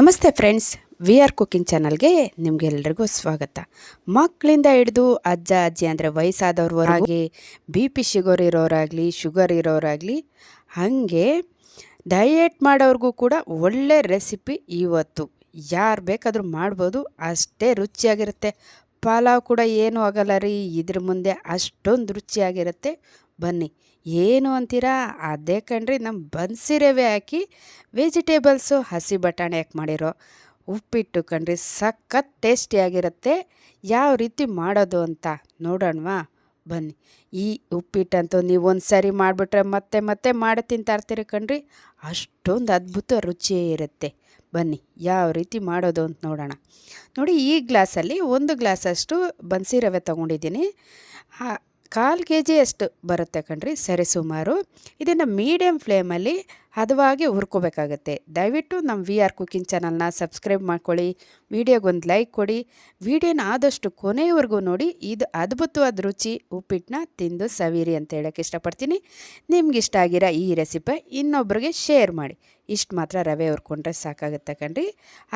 ನಮಸ್ತೆ friends, we are cooking ಚಾನಲ್ಗೆ ನಿಮಗೆಲ್ಲರಿಗೂ ಸ್ವಾಗತ. ಮಕ್ಕಳಿಂದ ಹಿಡಿದು ಅಜ್ಜ ಅಜ್ಜಿ ಅಂದರೆ ವಯಸ್ಸಾದವ್ರವರೆಗೆ BP ಶುಗರ್ ಇರೋರಾಗಲಿ ಹಾಗೆ ಡಯೆಟ್ ಮಾಡೋರಿಗೂ ಕೂಡ ಒಳ್ಳೆ ರೆಸಿಪಿ ಇವತ್ತು. ಯಾರು ಬೇಕಾದರೂ ಮಾಡ್ಬೋದು, ಅಷ್ಟೇ ರುಚಿಯಾಗಿರುತ್ತೆ. ಪಲಾವ್ ಕೂಡ ಏನೂ ಆಗಲ್ಲ ರೀ, ಇದ್ರ ಮುಂದೆ ಅಷ್ಟೊಂದು ರುಚಿಯಾಗಿರುತ್ತೆ. ಬನ್ನಿ, ಏನು ಅಂತೀರಾ? ಅದೇ ಕಣ್ರಿ, ನಮ್ಮ ಬನ್ಸಿ ರವೆ ಹಾಕಿ ವೆಜಿಟೇಬಲ್ಸು ಹಸಿ ಬಟಾಣಿ ಹಾಕಿ ಮಾಡಿರೋ ಉಪ್ಪಿಟ್ಟು ಕಣ್ರಿ. ಸಖತ್ ಟೇಸ್ಟಿಯಾಗಿರುತ್ತೆ. ಯಾವ ರೀತಿ ಮಾಡೋದು ಅಂತ ನೋಡೋಣವಾ? ಬನ್ನಿ. ಈ ಉಪ್ಪಿಟ್ಟಂತೂ ನೀವು ಒಂದು ಸರಿ ಮಾಡಿಬಿಟ್ರೆ ಮತ್ತೆ ಮತ್ತೆ ಮಾಡಿ ತಿಂತಾ ಇರ್ತೀರಿ ಕಣ್ರಿ. ಅಷ್ಟೊಂದು ಅದ್ಭುತ ರುಚಿಯೇ ಇರುತ್ತೆ. ಬನ್ನಿ, ಯಾವ ರೀತಿ ಮಾಡೋದು ಅಂತ ನೋಡೋಣ. ನೋಡಿ, ಈ ಗ್ಲಾಸಲ್ಲಿ 1 ಗ್ಲಾಸಷ್ಟು ಬನ್ಸಿ ರವೆ ತೊಗೊಂಡಿದ್ದೀನಿ. 1/4 kg ಅಷ್ಟು ಬರುತ್ತೆ ಕಣ್ರಿ, ಸರಿ ಸುಮಾರು. ಇದನ್ನು ಮೀಡಿಯಮ್ ಫ್ಲೇಮಲ್ಲಿ ಹದವಾಗಿ ಹುರ್ಕೋಬೇಕಾಗತ್ತೆ. ದಯವಿಟ್ಟು ನಮ್ಮ ವಿ ಆರ್ ಕುಕಿಂಗ್ ಚಾನಲ್ನ ಸಬ್ಸ್ಕ್ರೈಬ್ ಮಾಡ್ಕೊಳ್ಳಿ, ವಿಡಿಯೋಗೊಂದು ಲೈಕ್ ಕೊಡಿ, ವಿಡಿಯೋನ ಆದಷ್ಟು ಕೊನೆಯವರೆಗೂ ನೋಡಿ. ಇದು ಅದ್ಭುತವಾದ ರುಚಿ ಉಪ್ಪಿಟ್ಟನ್ನ ತಿಂದು ಸವಿರಿ ಅಂತ ಹೇಳೋಕ್ಕೆ ಇಷ್ಟಪಡ್ತೀನಿ. ನಿಮ್ಗೆ ಇಷ್ಟ ಆಗಿರೋ ಈ ರೆಸಿಪಿ ಇನ್ನೊಬ್ರಿಗೆ ಶೇರ್ ಮಾಡಿ. ಇಷ್ಟು ಮಾತ್ರ ರವೆ ಹುರ್ಕೊಂಡ್ರೆ ಸಾಕಾಗುತ್ತೆ ಕಣ್ರಿ.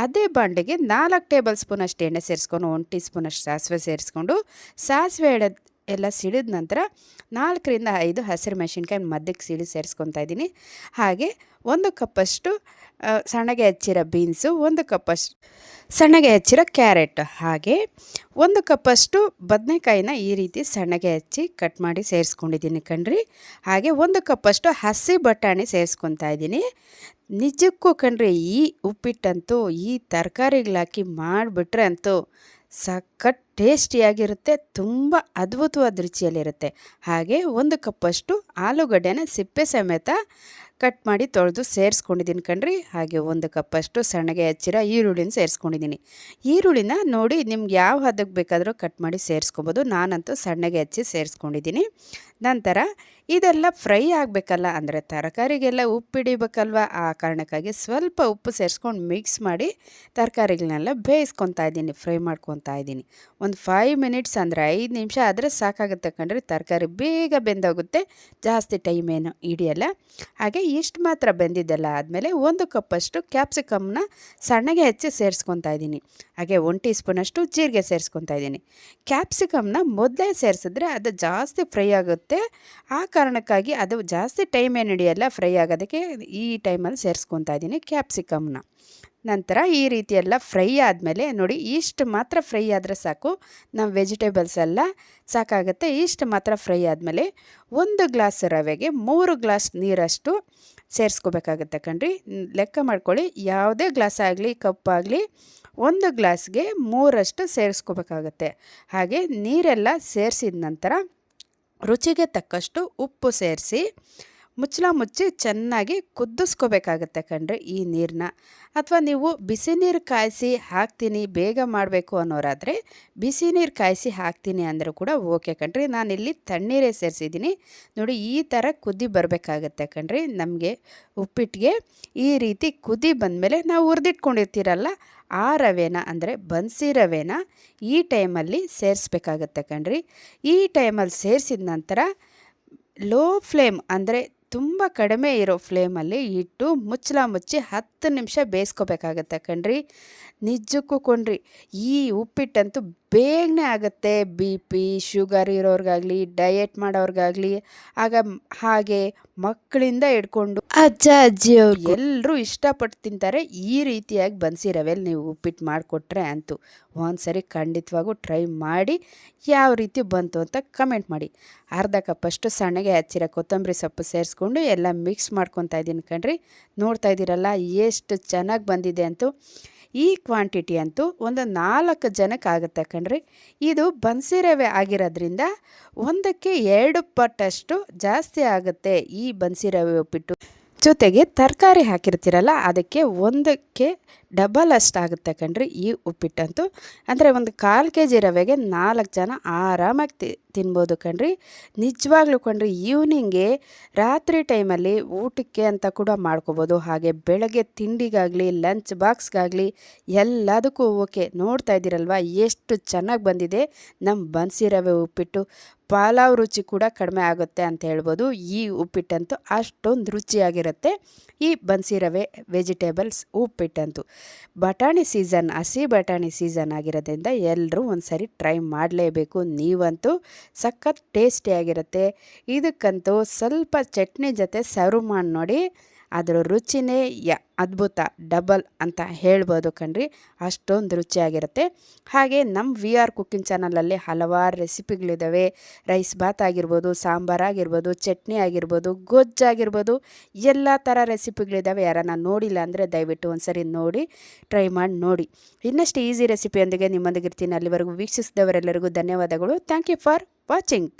ಅದೇ ಬಾಂಡೆಗೆ 4 ಟೇಬಲ್ ಸ್ಪೂನ್ ಅಷ್ಟು ಎಣ್ಣೆ ಸೇರಿಸ್ಕೊಂಡು 1 ಟೀ ಸ್ಪೂನ್ ಅಷ್ಟು ಸಾಸಿವೆ ಸೇರಿಸ್ಕೊಂಡು, ಸಾಸಿವೆ ಎಲ್ಲ ಸಿಡಿದ ನಂತರ 4 ರಿಂದ 5 ಹಸಿರು ಮೆಣಸಿನ್ಕಾಯಿ ಮಧ್ಯಕ್ಕೆ ಸಿಡಿ ಸೇರಿಸ್ಕೊತಾ ಇದ್ದೀನಿ. ಹಾಗೆ 1 ಕಪ್ಪಷ್ಟು ಸಣ್ಣಗೆ ಹೆಚ್ಚಿರೋ ಬೀನ್ಸು, 1 ಕಪ್ಪಷ್ಟು ಸಣ್ಣಗೆ ಹೆಚ್ಚಿರೋ ಕ್ಯಾರೆಟ್, ಹಾಗೆ 1 ಕಪ್ಪಷ್ಟು ಬದನೆಕಾಯಿನ ಈ ರೀತಿ ಸಣ್ಣಗೆ ಹೆಚ್ಚಿ ಕಟ್ ಮಾಡಿ ಸೇರಿಸ್ಕೊಂಡಿದ್ದೀನಿ ಕಣ್ರಿ. ಹಾಗೆ 1 ಕಪ್ಪಷ್ಟು ಹಸಿ ಬಟಾಣಿ ಸೇರಿಸ್ಕೊತಾ ಇದ್ದೀನಿ. ನಿಜಕ್ಕೂ ಕಣ್ರಿ, ಈ ಉಪ್ಪಿಟ್ಟಂತೂ ಈ ತರಕಾರಿಗಳಾಕಿ ಮಾಡಿಬಿಟ್ರೆ ಅಂತೂ ಸಖತ್ ಟೇಸ್ಟಿಯಾಗಿರುತ್ತೆ, ತುಂಬ ಅದ್ಭುತವಾದ ರುಚಿಯಲ್ಲಿರುತ್ತೆ. ಹಾಗೆ 1 ಕಪ್ಪಷ್ಟು ಆಲೂಗಡ್ಡೆನ ಸಿಪ್ಪೆ ಸಮೇತ ಕಟ್ ಮಾಡಿ ತೊಳೆದು ಸೇರಿಸ್ಕೊಂಡಿದ್ದೀನಿ ಕಣ್ರಿ. ಹಾಗೆ 1 ಕಪ್ಪಷ್ಟು ಸಣ್ಣಗೆ ಹೆಚ್ಚಿರೋ ಈರುಳ್ಳಿನ ಸೇರಿಸ್ಕೊಂಡಿದ್ದೀನಿ. ಈರುಳ್ಳಿನ ನೋಡಿ ನಿಮ್ಗೆ ಯಾವ ಹದಕ್ಕೆ ಬೇಕಾದರೂ ಕಟ್ ಮಾಡಿ ಸೇರಿಸ್ಕೊಬೋದು. ನಾನಂತೂ ಸಣ್ಣಗೆ ಹೆಚ್ಚಿ ಸೇರಿಸ್ಕೊಂಡಿದ್ದೀನಿ. ನಂತರ ಇದೆಲ್ಲ ಫ್ರೈ ಆಗಬೇಕಲ್ಲ, ಅಂದರೆ ತರಕಾರಿಗೆಲ್ಲ ಉಪ್ಪು ಹಿಡಿಬೇಕಲ್ವ, ಆ ಕಾರಣಕ್ಕಾಗಿ ಸ್ವಲ್ಪ ಉಪ್ಪು ಸೇರಿಸ್ಕೊಂಡು ಮಿಕ್ಸ್ ಮಾಡಿ ತರಕಾರಿಗಳನ್ನೆಲ್ಲ ಬೇಯಿಸ್ಕೊತಾ ಇದ್ದೀನಿ, ಫ್ರೈ ಮಾಡ್ಕೊತಾ ಇದ್ದೀನಿ. ಒಂದು 5 ಮಿನಿಟ್ಸ್ ಅಂದರೆ 5 ನಿಮಿಷ ಆದರೆ ಸಾಕಾಗುತ್ತೆ ಕಣ್ರಿ. ತರಕಾರಿ ಬೇಗ ಬೆಂದೋಗುತ್ತೆ, ಜಾಸ್ತಿ ಟೈಮ್ ಏನು ಹಿಡಿಯಲ್ಲ. ಹಾಗೆ ಇಷ್ಟು ಮಾತ್ರ ಬೆಂದಿದ್ದೆಲ್ಲ ಆದಮೇಲೆ 1 ಕಪ್ಪಷ್ಟು ಕ್ಯಾಪ್ಸಿಕಮ್ನ ಸಣ್ಣಗೆ ಹೆಚ್ಚಿ ಸೇರಿಸ್ಕೊತಾ ಇದ್ದೀನಿ. ಹಾಗೆ 1 ಟೀ ಸ್ಪೂನಷ್ಟು ಜೀರಿಗೆ ಸೇರಿಸ್ಕೊತಾ ಇದ್ದೀನಿ. ಕ್ಯಾಪ್ಸಿಕಮ್ನ ಮೊದಲೇ ಸೇರಿಸಿದ್ರೆ ಅದು ಜಾಸ್ತಿ ಫ್ರೈ ಆಗುತ್ತೆ, ಆ ಕಾರಣಕ್ಕಾಗಿ ಅದು ಜಾಸ್ತಿ ಟೈಮ್ ಏನು ಹಿಡಿಯಲ್ಲ ಫ್ರೈ ಆಗೋದಕ್ಕೆ. ಈ ಟೈಮಲ್ಲಿ ಸೇರಿಸ್ಕೊತಾ ಇದ್ದೀನಿ ಕ್ಯಾಪ್ಸಿಕಮ್ನ. ನಂತರ ಈ ರೀತಿ ಎಲ್ಲ ಫ್ರೈ ಆದಮೇಲೆ ನೋಡಿ, ಇಷ್ಟು ಮಾತ್ರ ಫ್ರೈ ಆದರೆ ಸಾಕು, ನಮ್ಮ ವೆಜಿಟೇಬಲ್ಸ್ ಎಲ್ಲ ಸಾಕಾಗುತ್ತೆ. ಇಷ್ಟು ಮಾತ್ರ ಫ್ರೈ ಆದಮೇಲೆ 1 ಗ್ಲಾಸ್ ರವೆಗೆ 3 ಗ್ಲಾಸ್ ನೀರಷ್ಟು ಸೇರಿಸ್ಕೋಬೇಕಾಗತ್ತೆ ಕಣ್ರಿ. ಲೆಕ್ಕ ಮಾಡ್ಕೊಳ್ಳಿ, ಯಾವುದೇ ಗ್ಲಾಸ್ ಆಗಲಿ ಕಪ್ಪಾಗಲಿ 1 ಗ್ಲಾಸ್ಗೆ 3 ಸೇರಿಸ್ಕೋಬೇಕಾಗತ್ತೆ. ಹಾಗೆ ನೀರೆಲ್ಲ ಸೇರಿಸಿದ ನಂತರ ರುಚಿಗೆ ತಕ್ಕಷ್ಟು ಉಪ್ಪು ಸೇರಿಸಿ ಮುಚ್ಚಳ ಮುಚ್ಚಿ ಚೆನ್ನಾಗಿ ಕುದಿಸ್ಕೋಬೇಕಾಗತ್ತೆ ಕಣ್ರಿ ಈ ನೀರನ್ನ. ಅಥವಾ ನೀವು ಬಿಸಿ ನೀರು ಕಾಯಿಸಿ ಹಾಕ್ತೀನಿ ಬೇಗ ಮಾಡಬೇಕು ಅನ್ನೋರಾದರೆ ಬಿಸಿ ನೀರು ಕಾಯಿಸಿ ಹಾಕ್ತೀನಿ ಅಂದರೂ ಕೂಡ ಓಕೆ ಕಣ್ರಿ. ನಾನಿಲ್ಲಿ ತಣ್ಣೀರೇ ಸೇರಿಸಿದ್ದೀನಿ. ನೋಡಿ, ಈ ಥರ ಕುದಿ ಬರಬೇಕಾಗತ್ತೆ ಕಣ್ರಿ. ನಮಗೆ ಉಪ್ಪಿಟ್ಟಿಗೆ ಈ ರೀತಿ ಕುದಿ ಬಂದಮೇಲೆ ನಾವು ಹುರಿದಿಟ್ಕೊಂಡಿರ್ತೀರಲ್ಲ ಆ ರವೆನ, ಅಂದರೆ ಬನ್ಸಿ ರವೆನ ಈ ಟೈಮಲ್ಲಿ ಸೇರಿಸ್ಬೇಕಾಗತ್ತೆ ಕಣ್ರಿ. ಈ ಟೈಮಲ್ಲಿ ಸೇರಿಸಿದ ನಂತರ ಲೋ ಫ್ಲೇಮ್, ಅಂದರೆ ತುಂಬ ಕಡಿಮೆ ಇರೋ ಫ್ಲೇಮಲ್ಲಿ ಇಟ್ಟು ಮುಚ್ಚಳ ಮುಚ್ಚಿ 10 ನಿಮಿಷ ಬೇಯಿಸ್ಕೋಬೇಕಾಗತ್ತೆ ಕಣ್ರಿ. ನಿಜಕ್ಕೂ ಕೊಂಡ್ರಿ, ಈ ಉಪ್ಪಿಟ್ಟಂತೂ ಬೇಗನೆ ಆಗುತ್ತೆ. BP ಶುಗರ್ ಇರೋರಿಗಾಗಲಿ ಡಯೆಟ್ ಮಾಡೋರಿಗಾಗಲಿ ಹಾಗೆ ಮಕ್ಕಳಿಂದ ಹಿಡ್ಕೊಂಡು ಅಜ್ಜ ಅಜ್ಜಿಯವ್ರು ಎಲ್ಲರೂ ಇಷ್ಟಪಟ್ಟು ತಿಂತಾರೆ. ಈ ರೀತಿಯಾಗಿ ಬನ್ಸಿ ರವೆಯಲ್ಲಿ ನೀವು ಉಪ್ಪಿಟ್ಟು ಮಾಡಿಕೊಟ್ರೆ ಅಂತೂ ಒಂದ್ಸರಿ ಖಂಡಿತವಾಗೂ ಟ್ರೈ ಮಾಡಿ ಯಾವ ರೀತಿ ಬಂತು ಅಂತ ಕಮೆಂಟ್ ಮಾಡಿ. ಅರ್ಧ ಕಪ್ಪಷ್ಟು ಸಣ್ಣಗೆ ಹಚ್ಚಿರೋ ಕೊತ್ತಂಬರಿ ಸೊಪ್ಪು ಸೇರಿಸ್ಕೊಂಡು ಎಲ್ಲ ಮಿಕ್ಸ್ ಮಾಡ್ಕೊತಾ ಇದ್ದೀನಿ ಕಣ್ರಿ. ನೋಡ್ತಾ ಇದ್ದೀರಲ್ಲ ಎಷ್ಟು ಚೆನ್ನಾಗಿ ಬಂದಿದೆ ಅಂತೂ. ಈ ಕ್ವಾಂಟಿಟಿ ಅಂತೂ ಒಂದು 4 ಜನಕ್ಕೆ ಆಗುತ್ತೆ ಕಣ್ರಿ. ಇದು ಬನ್ಸಿ ರವೆ ಆಗಿರೋದ್ರಿಂದ 1ಕ್ಕೆ 2 ಪಟ್ಟಷ್ಟು ಜಾಸ್ತಿ ಆಗುತ್ತೆ ಈ ಬನ್ಸಿ ರವೆ ಉಪ್ಪಿಟ್ಟು. ಜೊತೆಗೆ ತರಕಾರಿ ಹಾಕಿರ್ತೀರಲ್ಲ, ಅದಕ್ಕೆ 1ಕ್ಕೆ ಡಬಲ್ ಅಷ್ಟಾಗುತ್ತೆ ಕಣ್ರಿ ಈ ಉಪ್ಪಿಟ್ಟಂತೂ. ಅಂದರೆ ಒಂದು 1/4 kg ರವೆಗೆ 4 ಜನ ಆರಾಮಾಗಿ ತಿನ್ಬೋದು ಕಣ್ರಿ. ನಿಜವಾಗ್ಲೂ ಕಣ್ರಿ, ಈವ್ನಿಂಗ್ಗೆ ರಾತ್ರಿ ಟೈಮಲ್ಲಿ ಊಟಕ್ಕೆ ಅಂತ ಕೂಡ ಮಾಡ್ಕೋಬೋದು. ಹಾಗೆ ಬೆಳಗ್ಗೆ ತಿಂಡಿಗಾಗಲಿ ಲಂಚ್ ಬಾಕ್ಸ್ಗಾಗಲಿ ಎಲ್ಲದಕ್ಕೂ ಓಕೆ. ನೋಡ್ತಾ ಇದ್ದೀರಲ್ವ ಎಷ್ಟು ಚೆನ್ನಾಗಿ ಬಂದಿದೆ ನಮ್ಮ ಬನ್ಸಿ ರವೆ ಉಪ್ಪಿಟ್ಟು. ಪಲಾವ್ ರುಚಿ ಕೂಡ ಕಡಿಮೆ ಆಗುತ್ತೆ ಅಂತ ಹೇಳ್ಬೋದು. ಈ ಉಪ್ಪಿಟ್ಟಂತೂ ಅಷ್ಟೊಂದು ರುಚಿಯಾಗಿರುತ್ತೆ ಈ ಬನ್ಸಿ ರವೆ ವೆಜಿಟೇಬಲ್ಸ್ ಉಪ್ಪಿಟ್ಟಂತೂ. ಬಟಾಣಿ ಸೀಸನ್, ಹಸಿ ಬಟಾಣಿ ಸೀಸನ್ ಆಗಿರೋದ್ರಿಂದ ಎಲ್ಲರೂ ಒಂದು ಸರಿ ಟ್ರೈ ಮಾಡಲೇಬೇಕು. ನೀವಂತೂ ಸಖತ್ ಟೇಸ್ಟಿಯಾಗಿರುತ್ತೆ. ಇದಕ್ಕಂತೂ ಸ್ವಲ್ಪ ಚಟ್ನಿ ಜೊತೆ ಸರ್ವ್ ಮಾಡಿ ನೋಡಿ, ಅದರ ರುಚಿನೇ ಅದ್ಭುತ, ಡಬಲ್ ಅಂತ ಹೇಳ್ಬೋದು ಕಣ್ರಿ, ಅಷ್ಟೊಂದು ರುಚಿಯಾಗಿರುತ್ತೆ. ಹಾಗೆ ನಮ್ಮ ವಿ ಆರ್ ಕುಕ್ಕಿಂಗ್ ಚಾನಲಲ್ಲಿ ಹಲವಾರು ರೆಸಿಪಿಗಳಿದ್ದಾವೆ. ರೈಸ್ ಬಾತ್ ಆಗಿರ್ಬೋದು, ಸಾಂಬಾರು ಆಗಿರ್ಬೋದು, ಚಟ್ನಿ ಆಗಿರ್ಬೋದು, ಗೊಜ್ಜಾಗಿರ್ಬೋದು, ಎಲ್ಲ ಥರ ರೆಸಿಪಿಗಳಿದ್ದಾವೆ. ಯಾರನ್ನ ನೋಡಿಲ್ಲ ಅಂದರೆ ದಯವಿಟ್ಟು ಒಂದು ಸರಿ ನೋಡಿ, ಟ್ರೈ ಮಾಡಿ ನೋಡಿ. ಇನ್ನಷ್ಟು ಈಸಿ ರೆಸಿಪಿಯೊಂದಿಗೆ ನಿಮ್ಮೊಂದಿಗೆ ಇರ್ತೀನಿ. ಅಲ್ಲಿವರೆಗೂ ವೀಕ್ಷಿಸಿದವರೆಲ್ಲರಿಗೂ ಧನ್ಯವಾದಗಳು. Thank you for watching.